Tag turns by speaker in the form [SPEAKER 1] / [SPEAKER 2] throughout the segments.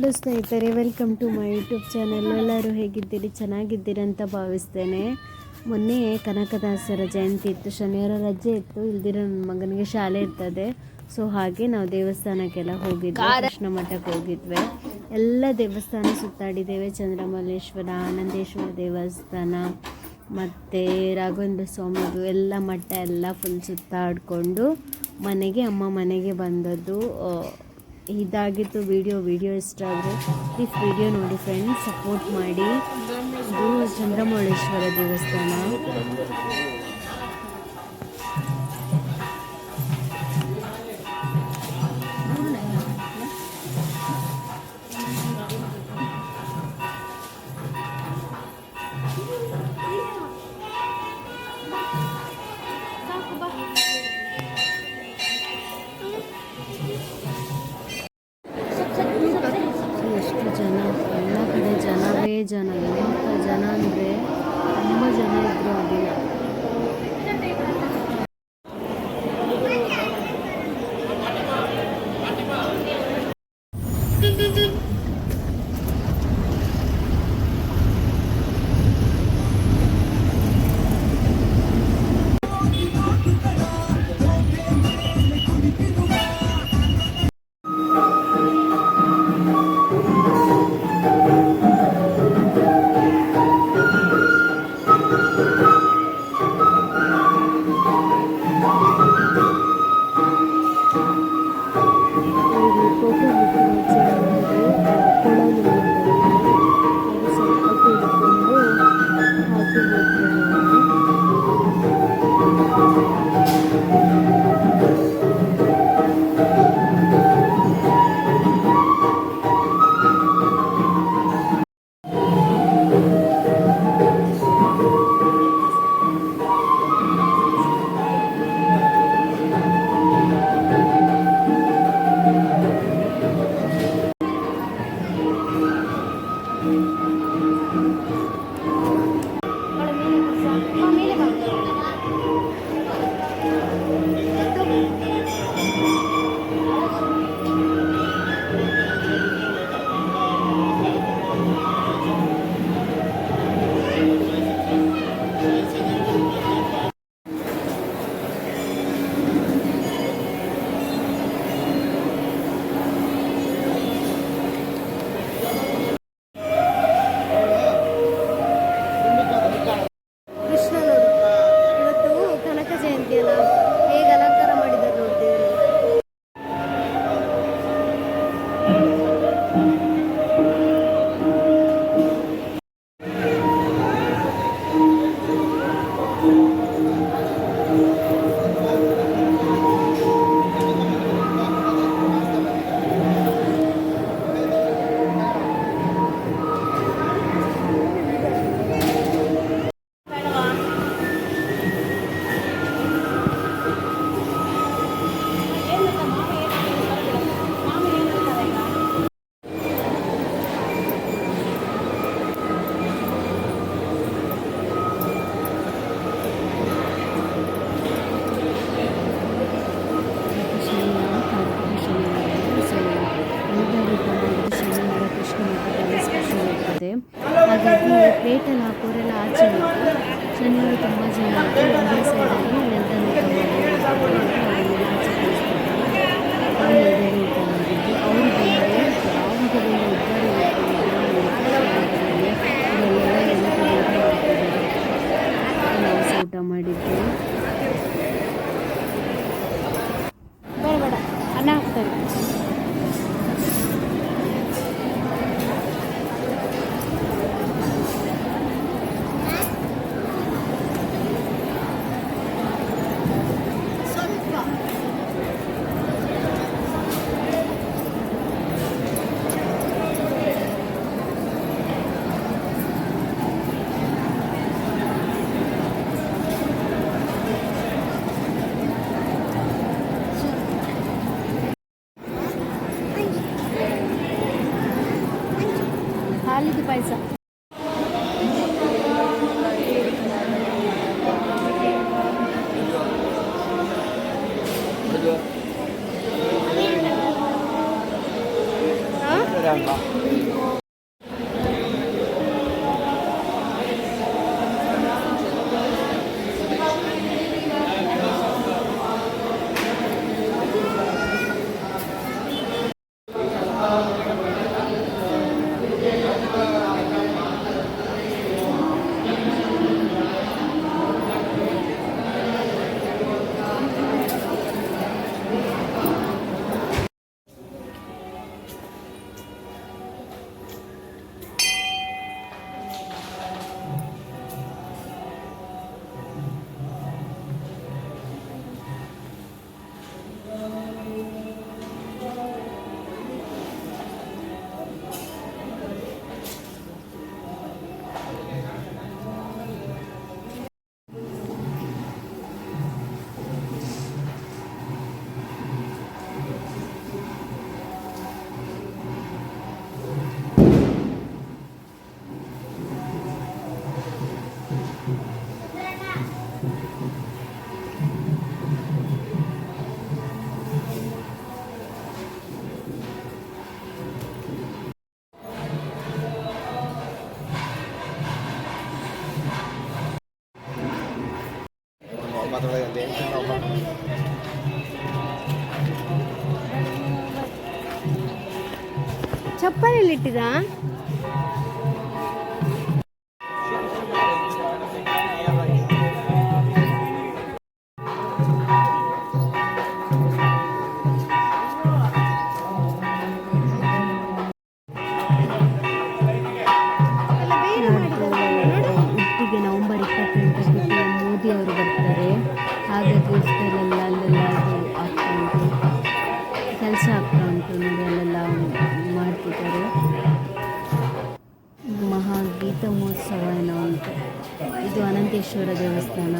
[SPEAKER 1] Hello ಸ್ನೇಹಿತರೆ, welcome to my YouTube channel. ಎಲ್ಲರೂ ಹೇಗಿದ್ದೀರಿ? ಚೆನ್ನಾಗಿದ್ದೀರಿ ಅಂತ ಭಾವಿಸ್ತೇನೆ. ಮೊನ್ನೆ ಕನಕದಾಸರ ಜಯಂತಿ ಇತ್ತು, ಶನಿವಾರ ರಜೆ ಇತ್ತು. ಇಲ್ದಿರೋ ನನ್ನ ಮಗನಿಗೆ ಶಾಲೆ ಇರ್ತದೆ. ಸೊ ಹಾಗೆ ನಾವು ದೇವಸ್ಥಾನಕ್ಕೆಲ್ಲ ಹೋಗಿದ್ವಿ, ಕೃಷ್ಣ ಮಠಕ್ಕೆ ಹೋಗಿದ್ವಿ. ಎಲ್ಲ ದೇವಸ್ಥಾನ ಸುತ್ತಾಡಿದ್ದೇವೆ. ಚಂದ್ರಮಲ್ಲೇಶ್ವರ, ಆನಂದೇಶ್ವರ ದೇವಸ್ಥಾನ ಮತ್ತು ರಾಘವೇಂದ್ರ ಸ್ವಾಮಿದು ಎಲ್ಲ ಮಠ ಎಲ್ಲ ಫುಲ್ ಸುತ್ತಾಡಿಕೊಂಡು ಅಮ್ಮ ಮನೆಗೆ ಬಂದದ್ದು. ಇದಾಗಿತ್ತು ವಿಡಿಯೋ ಇಷ್ಟ ಆದರೆ ಪ್ಲೀಸ್ ವಿಡಿಯೋ ನೋಡಿ ಫ್ರೆಂಡ್ಸ್, ಸಪೋರ್ಟ್ ಮಾಡಿ. ಇದು ಚಂದ್ರಮೌಳೇಶ್ವರ ದೇವಸ್ಥಾನ. ಎಷ್ಟು ಜನ, ಎಲ್ಲ ಕಡೆ ಜನವೇ ಜನ. ಎಂಥ ಜನ ಅಂದರೆ ತುಂಬ ಜನ ಇದ್ದರು ಆ ದಿನ. ಹಾಗಾಗಿ ಪ್ಲೇಟಲ್ಲಿ ಹಾಕೋರೆಲ್ಲ ಆಚೆ ಹೋಗಿ ಶನಿವಾರ ತುಂಬ ಜನ ಒಂದೇ ಸೈಡಲ್ಲಿ ನೆಲದಲ್ಲಿ ಅವರು ಬಂದರೆ ನಾವು ಊಟ ಮಾಡಿದ್ವಿ. ಬೇಡ ಅನ್ನ ಹಾಕ್ತಾರೆ. ಹಾಲಿದು ಪಾಯಸ. ಹಾಂ ಚಪ್ಪಲಿ ಇಟ್ಟಿರಾ? ಉಡುಪಿಗೆ ನವೆಂಬರ್ 28 ಮೋದಿ ಅವರು ಬರ್ತಾರೆ. ಹಾಗಾಗಿ ಉಡುಪಿಯಲ್ಲೆಲ್ಲ ಅಲ್ಲೆಲ್ಲ ಅದು ಆಗ್ತಾ ಉಂಟು, ಕೆಲಸ ಆಗ್ತಾ ಉಂಟು ನೋಡಿ, ಅಲ್ಲೆಲ್ಲ ಮಾಡ್ತಿದ್ದಾರೆ. ಮಹಾಗೀತ ಮಹೋತ್ಸವ ಏನೋ ಉಂಟು. ಇದು ಅನಂತೇಶ್ವರ ದೇವಸ್ಥಾನ.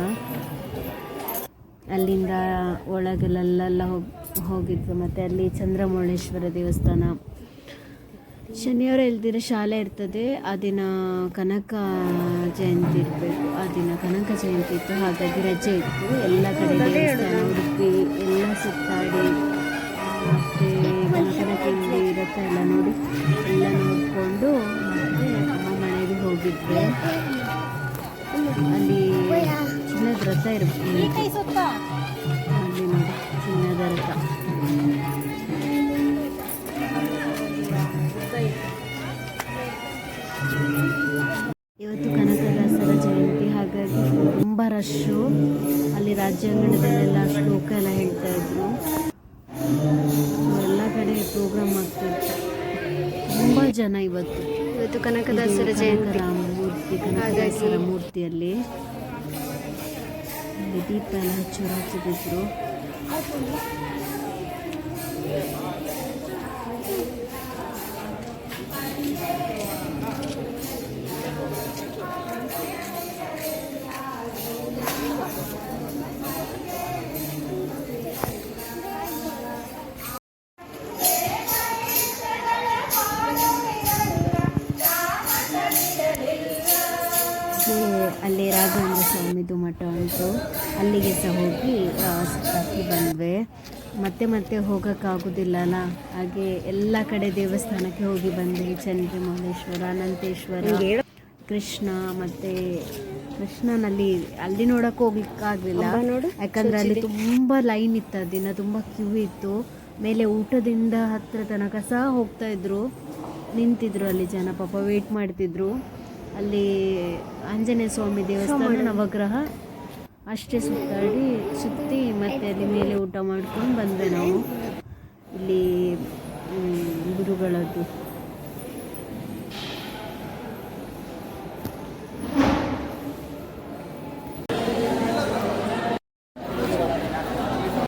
[SPEAKER 1] ಅಲ್ಲಿಂದ ಒಳಗೆಲ್ಲ ಹೋಗಿದ್ವಿ. ಮತ್ತು ಅಲ್ಲಿ ಚಂದ್ರಮೌಳೇಶ್ವರ ದೇವಸ್ಥಾನ. ಶನಿವಾರ ಇಲ್ದಿರ ಶಾಲೆ ಇರ್ತದೆ. ಆ ದಿನ ಕನಕ ಜಯಂತಿ ಇರಬೇಕು. ಆ ದಿನ ಕನಕ ಜಯಂತಿ ಇತ್ತು, ಹಾಗಾಗಿ ರಜೆ ಇತ್ತು. ಎಲ್ಲ ಕಡೆ ದೇವಸ್ಥಾನ ಉಡುಪಿ ಎಲ್ಲ ಸುತ್ತಾಡಿ, ಮತ್ತು ಕನಕದಲ್ಲಿ ರಥ ಎಲ್ಲ ನೋಡಿ ಎಲ್ಲ ನೋಡಿಕೊಂಡು ಮತ್ತು ಅಮ್ಮ ಮನೆಗೆ ಹೋಗಿದ್ವಿ. ಅಲ್ಲಿ ಚಿನ್ನದ ರಥ ಇರ್ಬೇಕು, ಅಲ್ಲಿ ನೋಡಿ ಚಿನ್ನದ ರಥ. ಇವತ್ತು ಕನಕದಾಸರ ಜಯಂತಿ, ಹಾಗಾಗಿ ತುಂಬ ರಶ್ಶು. ಅಲ್ಲಿ ರಾಜ್ಯಾಂಗಣದಲ್ಲೆಲ್ಲ ಶ್ಲೋಕ ಎಲ್ಲ ಹೇಳ್ತಾ ಇದ್ರು. ಎಲ್ಲ ಕಡೆ ಪ್ರೋಗ್ರಾಮ್ ಆಗ್ತಿತ್ತು. ತುಂಬ ಜನ ಇವತ್ತು ಕನಕದಾಸರ ಜಯಂತಿ ಮೂರ್ತಿ, ಕನಕದಾಸರ ಮೂರ್ತಿಯಲ್ಲಿ ದೀಪ ಎಲ್ಲ ಹಚ್ಚಿದ್ರು. ಅಲ್ಲಿ ರಾಘವೇಂದ್ರ ಸ್ವಾಮಿದು ಮಠ ಉಂಟು, ಅಲ್ಲಿಗೆ ಸಹ ಹೋಗಿ ಸುತ್ತಾಕಿ ಬಂದ್ವಿ. ಮತ್ತೆ ಹೋಗೋಕ್ಕಾಗೋದಿಲ್ಲ ಅಲ್ಲ, ಹಾಗೆ ಎಲ್ಲ ಕಡೆ ದೇವಸ್ಥಾನಕ್ಕೆ ಹೋಗಿ ಬಂದ್ವಿ. ಚಂದ್ರಮೌಳೇಶ್ವರ, ಅನಂತೇಶ್ವರ, ಕೃಷ್ಣ. ಮತ್ತು ಕೃಷ್ಣನಲ್ಲಿ ಅಲ್ಲಿ ನೋಡೋಕೆ ಹೋಗ್ಲಿಕ್ಕಾಗಲಿಲ್ಲ, ಯಾಕಂದರೆ ಅಲ್ಲಿ ತುಂಬ ಲೈನ್ ಇತ್ತು. ದಿನ ತುಂಬ ಕ್ಯೂ ಇತ್ತು. ಮೇಲೆ ಊಟದಿಂದ ಹತ್ತಿರ ತನಕ ಸಹ ಹೋಗ್ತಾಯಿದ್ರು, ನಿಂತಿದ್ರು ಅಲ್ಲಿ ಜನ, ಪಾಪ ವೇಟ್ ಮಾಡ್ತಿದ್ರು. ಅಲ್ಲಿ ಆಂಜನೇಯ ಸ್ವಾಮಿ ದೇವಸ್ಥಾನ, ನವಗ್ರಹ ಅಷ್ಟೇ ಸುತ್ತಿ ಮತ್ತೆ ಅಲ್ಲಿ ಮೇಲೆ ಊಟ ಮಾಡ್ಕೊಂಡು ಬಂದ್ವಿ ನಾವು. ಇಲ್ಲಿ ಗುರುಗಳದ್ದು